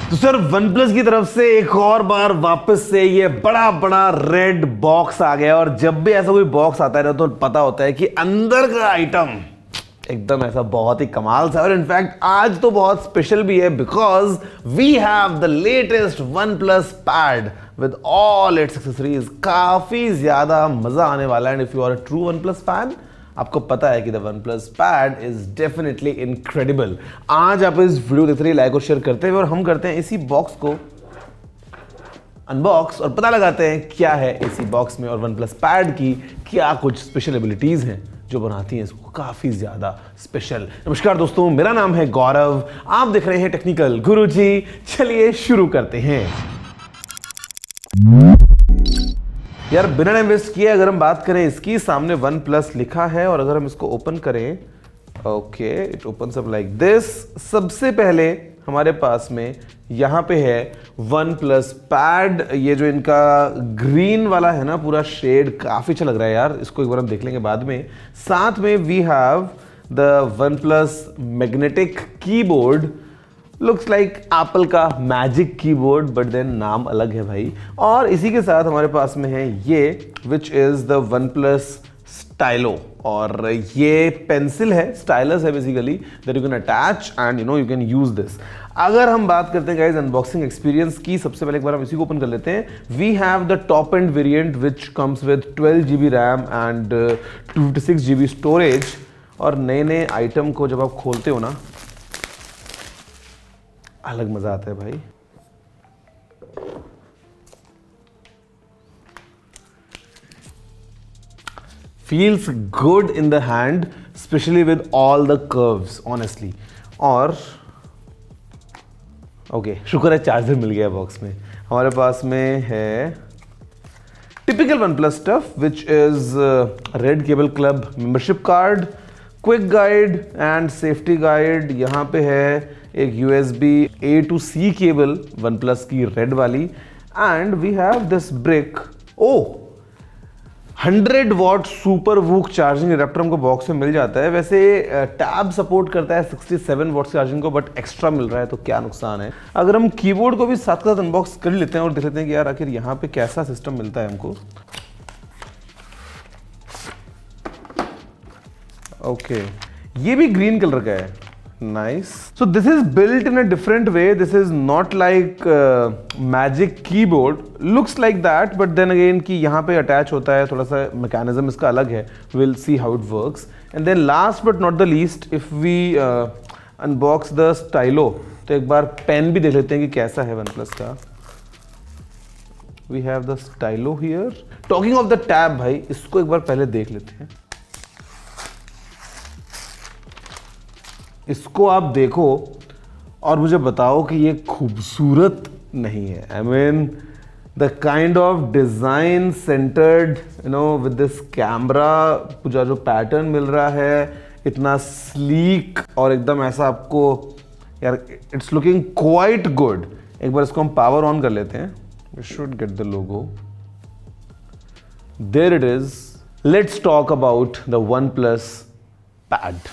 तो sir OnePlus की तरफ से एक और बार वापस से ये बड़ा बड़ा रेड बॉक्स आ गया। और जब भी ऐसा कोई बॉक्स आता है ना तो पता होता है कि अंदर का आइटम एकदम ऐसा बहुत ही कमाल सा। और इनफैक्ट आज तो बहुत स्पेशल भी है because we have the latest OnePlus pad with all its accessories. काफी ज्यादा मजा आने वाला है। And if you are a true OnePlus fan, आपको पता है कि the OnePlus pad is definitely incredible. आज आप इस वीडियो देखते रहिए, लाइक और शेयर करते हुए, और हम करते हैं इसी बॉक्स को अनबॉक्स और पता लगाते हैं क्या है इसी बॉक्स में और OnePlus पैड की क्या कुछ स्पेशल एबिलिटीज हैं जो बनाती हैं इसको काफी ज्यादा स्पेशल। नमस्कार दोस्तों, मेरा नाम है गौरव, आप देख रहे हैं टेक्निकल गुरुजी। चलिए शुरू करते हैं। यार बिना टाइम वेस्ट किए अगर हम बात करें इसकी, सामने OnePlus लिखा है और अगर हम इसको ओपन करें, okay it opens up like this. सबसे पहले हमारे पास में यहाँ पे है OnePlus पैड। ये जो इनका ग्रीन वाला है ना पूरा शेड, काफी अच्छा लग रहा है यार। इसको एक बार हम देख लेंगे बाद में। साथ में we have the OnePlus magnetic keyboard. Looks like Apple का मैजिक कीबोर्ड बट देन नाम अलग है भाई। और इसी के साथ हमारे पास में है ये which is the OnePlus Stylo. और ये पेंसिल है, स्टाइलस है basically, that you can attach and you can use this. अगर हम बात करते हैं गाइस अनबॉक्सिंग एक्सपीरियंस की, सबसे पहले एक बार हम इसी को ओपन कर लेते हैं। We have the top end variant which comes with 12 GB RAM and 256 GB storage. और नए नए आइटम को जब आप खोलते हो ना, अलग मजा आता है भाई। Feels good in the hand, specially with all the curves honestly. और ओके शुक्र है चार्जर मिल गया बॉक्स में। हमारे पास में है typical OnePlus stuff which is red cable club membership card, quick guide and safety guide. यहाँ पे है एक USB A to C cable OnePlus की रेड वाली। And we have this brick. Oh 100 watt super VOOC charging adapter हमको box में मिल जाता है। वैसे टैब सपोर्ट करता है 67 वॉट चार्जिंग को, बट एक्स्ट्रा मिल रहा है तो क्या नुकसान है। अगर हम कीबोर्ड को भी साथ साथ अनबॉक्स कर लेते हैं और देख लेते हैं कि यार आखिर यहाँ पे कैसा सिस्टम मिलता है हमको। ओके ये भी ग्रीन कलर का है, nice. So this is built in a different way. This is not like magic keyboard, looks like that, but then again कि यहाँ पे अटैच होता है, थोड़ा सा मैकेनिज्म इसका अलग है। Will see how it works. And then last but not the least, if we unbox the Stylo, तो एक बार पेन भी देख लेते हैं कि कैसा है OnePlus का। We have the Stylo here. Talking of the tab भाई, इसको एक बार पहले देख लेते हैं। इसको आप देखो और मुझे बताओ कि ये खूबसूरत नहीं है। I mean the kind of design centred with this camera, पूरा जो पैटर्न मिल रहा है इतना स्लीक और एकदम ऐसा आपको यार, इट्स लुकिंग क्वाइट गुड। एक बार इसको हम पावर ऑन कर लेते हैं। We should get the logo. There it is. Let's talk about the OnePlus pad.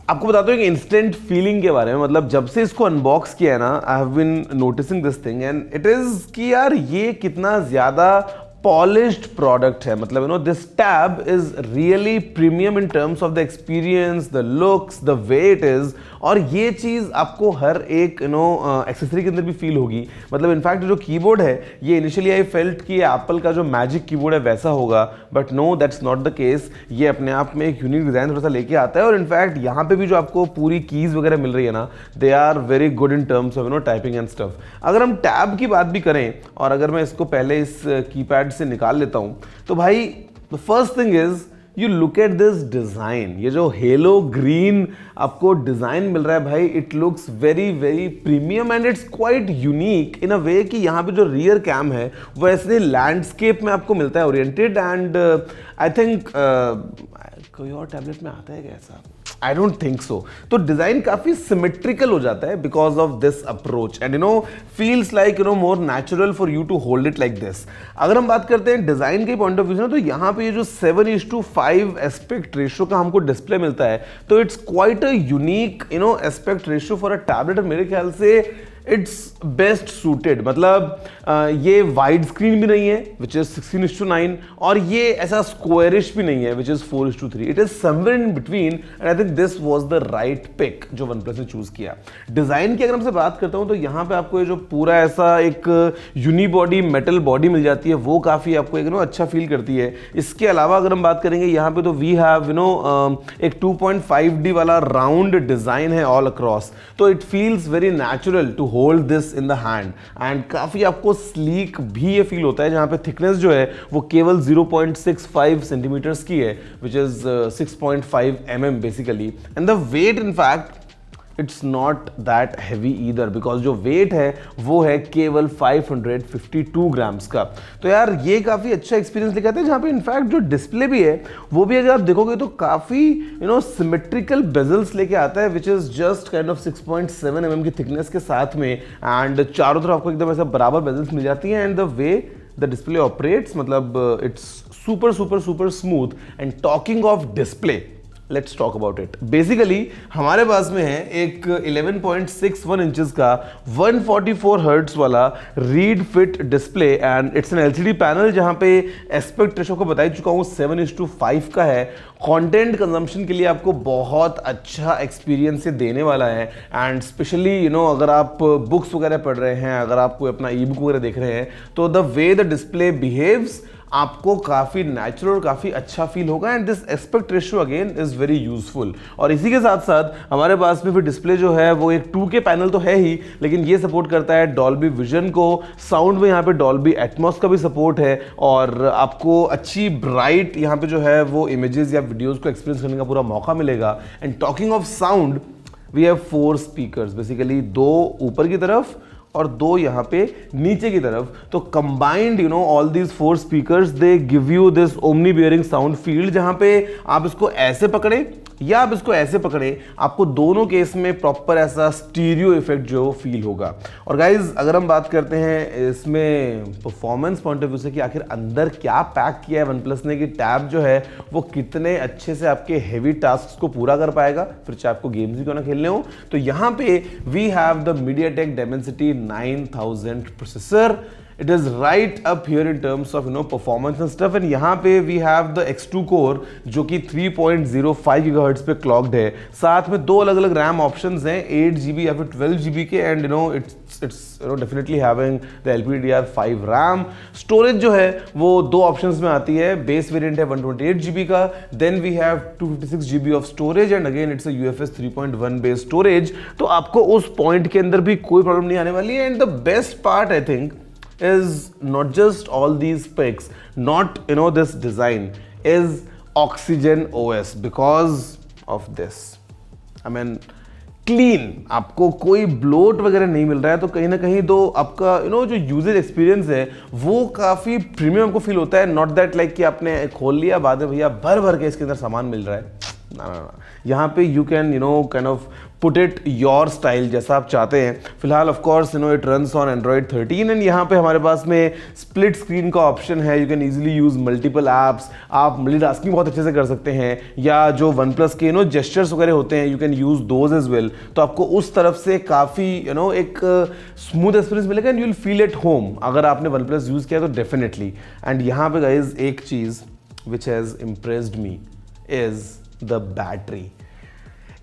आपको बताता हूँ कि इंस्टेंट फीलिंग के बारे में। मतलब जब से इसको अनबॉक्स किया है ना, I have been noticing this thing and it is कि यार ये कितना ज्यादा पॉलिश्ड प्रोडक्ट है। मतलब this tab is really premium in terms of the experience, the looks, the way it is. और ये चीज आपको हर एक एक्सेसरी के अंदर भी फील होगी। मतलब इनफैक्ट जो कीबोर्ड है ये इनिशियली आई फेल्ट कि एप्पल का जो मैजिक कीबोर्ड है वैसा होगा, but no that's not the case. ये अपने आप में एक यूनिक डिजाइन थोड़ा सा लेके आता है। और इनफैक्ट यहाँ पे भी जो आपको पूरी कीज वगैरह मिल रही है ना, they are very good in terms of typing and stuff. अगर हम टैब की बात भी करें और अगर मैं इसको पहले इस कीपैड से निकाल लेता हूं, तो भाई the first thing is you look at this design. ये जो हेलो ग्रीन आपको डिजाइन मिल रहा है भाई, it looks very very premium and it's quite unique in a way कि यहाँ पे जो रियर कैम है वो ऐसे लैंडस्केप में आपको मिलता है ओरिएंटेड। एंड आई थिंक कोई और टैबलेट में आता है क्या ऐसा? I don't think so. तो डिजाइन काफी सिमेट्रिकल हो जाता है because of this approach and feels like more natural for you to hold it like this. अगर हम बात करते हैं डिजाइन के पॉइंट ऑफ व्यू से ना, तो यहाँ पे ये जो 7:5 एस्पेक्ट रेशियो का हमको डिस्प्ले मिलता है, तो it's quite a unique aspect ratio for a tablet. मेरे ख्याल से इट्स बेस्ट सूटेड। मतलब ये वाइड स्क्रीन भी नहीं है विच इज 16:9, और ये ऐसा स्क्वायरिश भी नहीं है which is 4:3। It is somewhere in between and I think this was the right pick जो OnePlus ने चूज किया। डिजाइन की अगर हमसे बात करता हूं तो यहाँ पे आपको ये जो पूरा ऐसा एक यूनिबॉडी मेटल बॉडी मिल जाती है, वो काफी आपको एक अच्छा फील करती है। इसके अलावा अगर हम बात करेंगे यहाँ पे, तो वी हैव एक 2.5D वाला राउंड डिजाइन है ऑल अक्रॉस, तो it feels very natural to hold this in the hand and काफी आपको स्लीक भी ये फील होता है, जहां पे थिकनेस जो है वो केवल 0.65 सेंटीमीटर्स की है which is 6.5 mm basically. And the weight in fact it's not that heavy either, because जो वेट है वो है केवल 552 ग्राम्स का। तो यार ये काफी अच्छा एक्सपीरियंस लेके आते हैं, जहां पे इनफैक्ट जो डिस्प्ले भी है वो भी अगर आप देखोगे तो काफी सिमेट्रिकल बेजल्स लेके आता है which is just kind of 6.7 mm की थिकनेस के साथ में, एंड चारों तरफ आपको एकदम ऐसा बराबर बेजल्स मिल जाती हैं, and the way the display operates, मतलब it's super super super smooth. And talking of display, let's talk about it. Basically हमारे पास में है एक 11.61 इंचेस का 144 हर्ट्ज वाला read fit display and it's an LCD panel, जहां पे एस्पेक्ट रेशो को बता चुका हूं 7:5 का है। कंटेंट कंजम्पशन के लिए आपको बहुत अच्छा एक्सपीरियंस से देने वाला है, एंड स्पेशली अगर आप बुक्स वगैरह पढ़ रहे हैं, अगर आप कोई अपना ई बुक वगैरह देख रहे हैं, तो the way the display behaves आपको काफी नेचुरल और काफी अच्छा फील होगा, and this aspect ratio again is very useful. और इसी के साथ साथ हमारे पास में फिर डिस्प्ले जो है वो एक 2K पैनल तो है ही, लेकिन ये सपोर्ट करता है डॉल्बी विजन को, साउंड में यहाँ पे डॉल्बी एटमॉस का भी सपोर्ट है, और आपको अच्छी ब्राइट यहाँ पे जो है वो इमेजेस या वीडियोस को एक्सपीरियंस करने का पूरा मौका मिलेगा। And talking of sound, we have 4 speakers, basically 2 ऊपर की तरफ और 2 यहाँ पे नीचे की तरफ। तो combined all these 4 speakers they give you this omni bearing sound field, जहां पे आप इसको ऐसे पकड़े या आप इसको ऐसे पकड़े, आपको दोनों केस में प्रॉपर ऐसा स्टीरियो इफेक्ट जो फील होगा। और गाइज अगर हम बात करते हैं इसमें परफॉर्मेंस पॉइंट ऑफ व्यू से कि आखिर अंदर क्या पैक किया है OnePlus ने, कि टैब जो है वो कितने अच्छे से आपके हेवी टास्क को पूरा कर पाएगा, फिर चाहे आपको गेम्स भी क्यों ना खेलने हो। तो यहाँ पे we have the MediaTek Dimensity 9000 processor. It is right up here in terms of performance and stuff, and यहाँ पे we have the X2 core जो कि 3.05 GHz पे clocked है। साथ में 2 अलग अलग RAM options हैं, 8GB या फिर 12GB के, and it's definitely having the LPDDR5 RAM। Storage जो है वो 2 options में आती है, base variant है 128GB का, then we have 256GB of storage, and again it's a UFS 3.1 based storage। तो आपको उस point के अंदर भी कोई problem नहीं आने वाली है। And the best part I think is not just all these specs, not this design, is Oxygen OS because of this. I mean clean, आपको कोई ब्लोट वगैरह नहीं मिल रहा है, तो कहीं ना कहीं तो आपका जो यूजेज एक्सपीरियंस है वो काफी प्रीमियम को फील होता है। नॉट दैट लाइक कि आपने खोल लिया बाद में भैया भर भर के इसके अंदर सामान मिल रहा है, ना। यहाँ पे you can kind of put it your style जैसा आप चाहते हैं। फिलहाल of course it runs on Android 13, and यहाँ पे हमारे पास में स्प्लिट स्क्रीन का ऑप्शन है। You can easily use multiple apps, आप मल्टीटास्किंग बहुत अच्छे से कर सकते हैं, या जो OnePlus के जेस्चर्स वगैरह होते हैं you can use those as well. तो आपको उस तरफ से काफ़ी एक स्मूथ एक्सपीरियंस मिलेगा, and you will feel at home अगर आपने OnePlus यूज़ किया तो डेफिनेटली। एंड यहाँ पे गाइज एक चीज़ which has impressed me is the battery.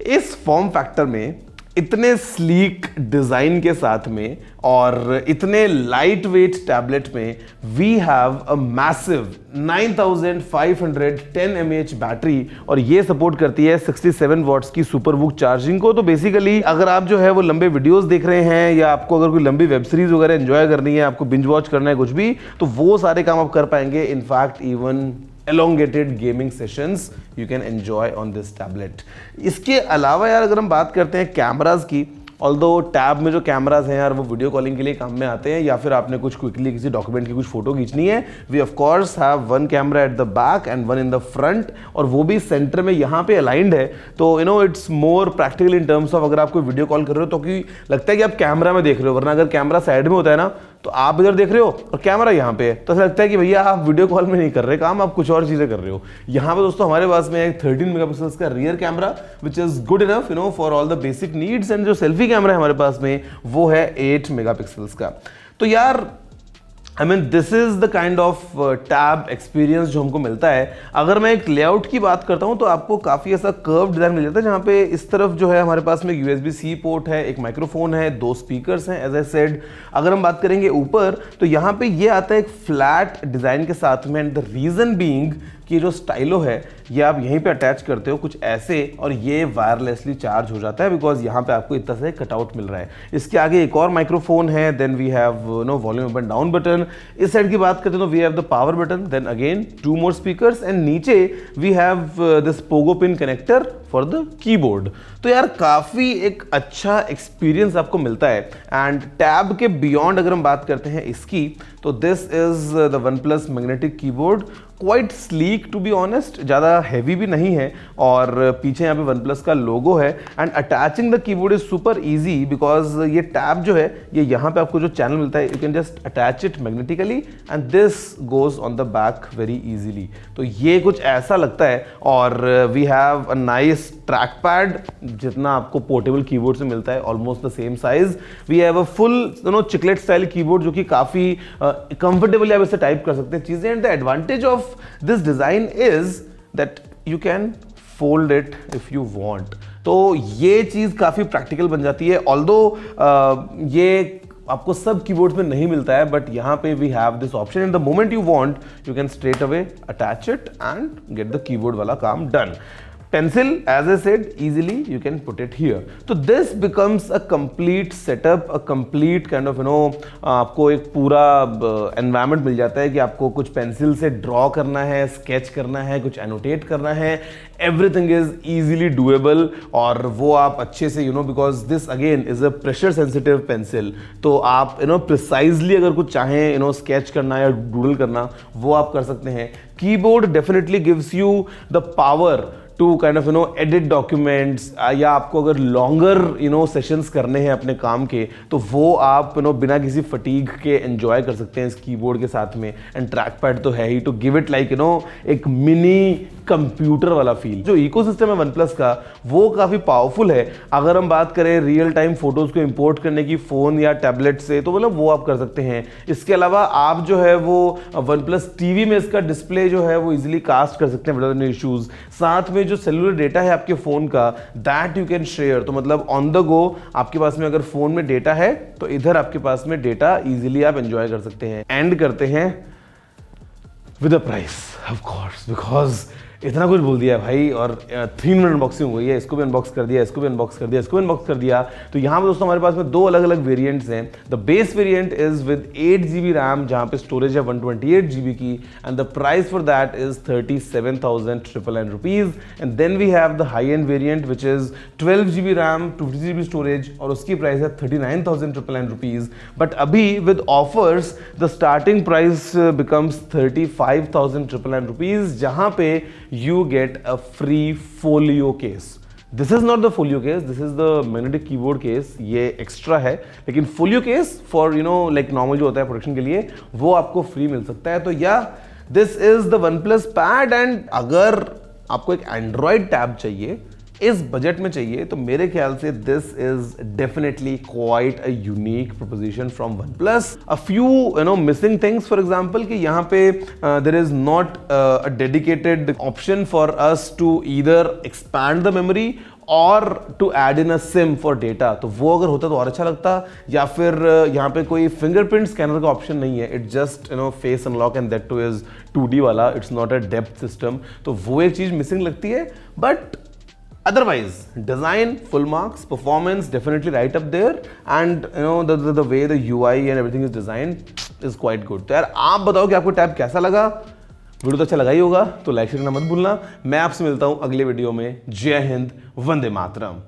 इस फॉर्म फैक्टर में, इतने स्लीक डिजाइन के साथ में और इतने लाइट वेट टैबलेट में, we have a massive 9510 mAh battery, और ये सपोर्ट करती है 67 वॉट्स की सुपर बुक चार्जिंग को। तो बेसिकली अगर आप जो है वो लंबे वीडियोस देख रहे हैं, या आपको अगर कोई लंबी वेब सीरीज वगैरह एंजॉय करनी है, आपको बिंज वॉच करना है कुछ भी, तो वो सारे काम आप कर पाएंगे। In fact even elongated gaming sessions you can enjoy on this tablet। इसके अलावा यार अगर हम बात करते हैं कैमरास की, ऑल्दो टैब में जो कैमराज हैं यार वो वीडियो कॉलिंग के लिए काम में आते हैं, या फिर आपने कुछ क्विकली किसी डॉक्यूमेंट की कुछ फोटो खींचनी है, we of course have one camera at the back and one in the front, और वो भी सेंटर में यहाँ पे अलाइंड है। तो you know it's more practical in terms of अगर आप कोई वीडियो कॉल कर रहे हो तो कि लगता है कि आप कैमरा में देख रहे हो, वरना अगर कैमरा साइड में होता है ना तो आप इधर देख रहे हो और कैमरा यहाँ पे है, तो ऐसा लगता है कि भैया आप वीडियो कॉल में नहीं कर रहे काम, आप कुछ और चीजें कर रहे हो। यहाँ पे दोस्तों हमारे पास में एक 13 मेगापिक्सल्स का rear camera which is good enough you know for all the basic needs, and जो सेल्फी कैमरा है हमारे पास में वो है 8 मेगापिक्सल्स का। तो यार I mean this is the kind of tab experience जो हमको मिलता है। अगर मैं एक लेआउट की बात करता हूं तो आपको काफ़ी ऐसा कर्व डिज़ाइन मिल जाता है, जहां पे इस तरफ जो है हमारे पास में USB-C पोर्ट है, एक माइक्रोफोन है, 2 स्पीकर्स हैं एज आई सेड। अगर हम बात करेंगे ऊपर तो यहाँ पे ये आता है एक फ्लैट डिज़ाइन के साथ में, एंड द रीज़न बीइंग कि जो स्टाइलो है ये आप यहीं पे अटैच करते हो कुछ ऐसे, और ये वायरलेसली चार्ज हो जाता है बिकॉज यहाँ पे आपको इतना से कटआउट मिल रहा है। इसके आगे एक और माइक्रोफोन है, then we have no volume up and down button. इस साइड की बात करते हैं तो we have the power button, then again 2 more speakers, and नीचे we have this pogo pin connector for the keyboard. तो यार काफ़ी एक अच्छा एक्सपीरियंस आपको मिलता है। एंड टैब के बियॉन्ड अगर हम बात करते हैं इसकी, तो this is the OnePlus magnetic keyboard, quite sleek to be honest, ज़्यादा हैवी भी नहीं है, और पीछे यहाँ पे OnePlus का लोगो है। And attaching the keyboard is super easy because ये टैब जो है ये यहाँ पे आपको जो चैनल मिलता है, you can just attach it magnetically and this goes on the back very easily. तो ये कुछ ऐसा लगता है, और we have a nice track pad जितना आपको पोर्टेबल कीबोर्ड से मिलता है, almost the same size. We have a full you know chiclet style keyboard जो कि काफ़ी कंफर्टेबली आप इसे टाइप कर सकते हैं चीज़ें। And the advantage of this design is that you can fold it if you want। तो ये चीज़ काफ़ी प्रैक्टिकल बन जाती है, ऑल्दो ये आपको सब कीबोर्ड्स में नहीं मिलता है, बट यहाँ पे we have this option, and the moment you want you can straight away attach it and get the keyboard वाला काम done. Pencil, as I said, easily you can put it here. So this becomes a complete setup, a complete kind of आपको एक पूरा environment मिल जाता है कि आपको कुछ पेंसिल से ड्रॉ करना है, स्केच करना है, कुछ एनोटेट करना है, एवरीथिंग इज इजीली डूएबल, और वो आप अच्छे से because this again is a pressure sensitive pencil, तो आप प्रिसाइजली अगर कुछ चाहें स्केच करना या डूडल करना वो आप कर सकते हैं। Keyboard definitely gives you the power to kind of edit documents, या आपको अगर लॉन्गर सेशंस करने हैं अपने काम के, तो वो आप बिना किसी फटीग के एंजॉय कर सकते हैं इस कीबोर्ड के साथ में। एंड ट्रैक पैड तो है ही, टू गिव इट लाइक एक मिनी कंप्यूटर वाला फील। जो इकोसिस्टम है OnePlus का वो काफ़ी पावरफुल है। अगर हम बात करें रियल टाइम फोटोज़ को इंपोर्ट करने की फ़ोन या टैबलेट से, तो मतलब वो आप कर सकते हैं। इसके अलावा आप जो है वो OnePlus TV में इसका डिस्प्ले जो है वो इजीली कास्ट कर सकते हैं विदाउट एनी इश्यूज़। साथ में जो सेलुलर डेटा है आपके फ़ोन का, दैट यू कैन शेयर, तो मतलब ऑन द गो आपके पास में अगर फ़ोन में डेटा है तो इधर आपके पास में डेटा इजीली आप एंजॉय कर सकते हैं। एंड करते हैं with a price of course, because इतना कुछ बोल दिया भाई, और 3 मिनट अनबॉक्सिंग हुई है, इसको भी अनबॉक्स कर दिया, इसको भी अनबॉक्स कर दिया, इसको भी अनबॉक्स कर दिया। तो यहाँ पे दोस्तों हमारे पास में 2 अलग अलग वेरिएंट्स हैं। The base variant is with 8 GB RAM, जहाँ पे स्टोरेज है 128 GB की, and the price for that is 37,999 rupees. And then we have the high end variant which is 12 GB RAM, 250 GB storage, और उसकी price है 39,999 rupees. But अभी with offers the starting price becomes 35,999 rupees, जहाँ पे you get a free folio case. This is not the folio case, this is the magnetic keyboard case, ये extra है, लेकिन folio case for like normal जो होता है production के लिए वो आपको फ्री मिल सकता है। तो या this is the OnePlus Pad, and अगर आपको एक Android टैब चाहिए इस बजट में चाहिए, तो मेरे ख्याल से this is definitely quite a unique proposition from OnePlus। A few missing things, for example कि यहाँ पे there is not a dedicated option for us to either expand the memory और to add in a SIM for data. तो वो अगर होता तो और अच्छा लगता, या फिर यहाँ पे कोई फिंगरप्रिंट स्कैनर का ऑप्शन नहीं है, it just face unlock, and that two is 2D वाला, it's not a depth system. तो वो एक चीज मिसिंग लगती है, but otherwise design full marks, performance definitely right up there, and the way the UI and everything is designed is quite good। तो यार आप बताओ कि आपको टैब कैसा लगा? वीडियो तो अच्छा लगा ही होगा, तो लाइक शेयर करना मत भूलना। मैं आपसे मिलता हूं अगले वीडियो में। जय हिंद, वंदे मातरम।